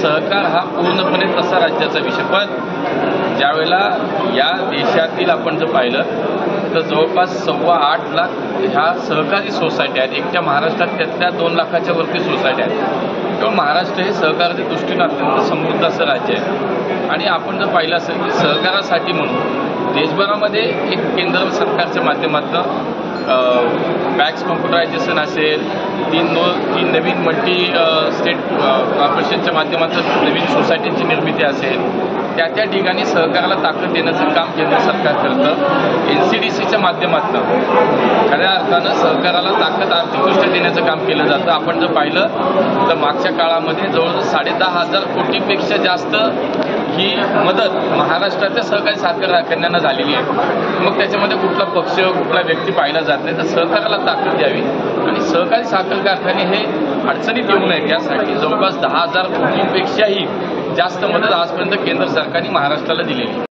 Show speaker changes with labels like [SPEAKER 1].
[SPEAKER 1] सहकार हा पूर्णपणे तसा राज्याचा विषय, पण ज्यावेळेला या देशातील आपण जर पाहिलं तर जवळपास 8.25 लाख ह्या सहकारी सोसायटी आहेत. एकट्या महाराष्ट्रात त्यातल्या 2 लाखाच्या वरती सोसायटी आहेत. किंवा महाराष्ट्र हे सहकाराच्या दृष्टीने अत्यंत समृद्ध असं राज्य आहे. आणि आपण जर पाहिलं असेल की सहकारासाठी म्हणून देशभरामध्ये एक केंद्र सरकारच्या माध्यमातून बॅक्स कॉम्प्युटरायझेशन असेल, तीन नवीन मल्टी स्टेट कॉर्पोरेशनच्या माध्यमातून नवीन सोसायटीची निर्मिती असेल, त्या ठिकाणी सहकाराला ताकद देण्याचं काम केंद्र सरकार करतं. NCDCच्या माध्यमातून खऱ्या अर्थानं सहकाराला ताकद आर्थिकदृष्ट्या देण्याचं काम केलं जातं. आपण जर पाहिलं तर मागच्या काळामध्ये जवळजवळ 10,500 कोटीपेक्षा जास्त ही मदत महाराष्ट्राच्या सहकारी साखर कारखान्यांना झालेली आहे. मग त्याच्यामध्ये कुठला पक्ष कुठला व्यक्ती पाहिला जात नाही. तर सहकाराला ताकद द्यावी आणि सहकारी साखर कारखाने हे अडचणीत येऊ नयेत यासाठी जवळपास 10,000 कोटींपेक्षाही जास्त मदत आजपर्यंत केंद्र सरकारने महाराष्ट्राला दिलेली आहे.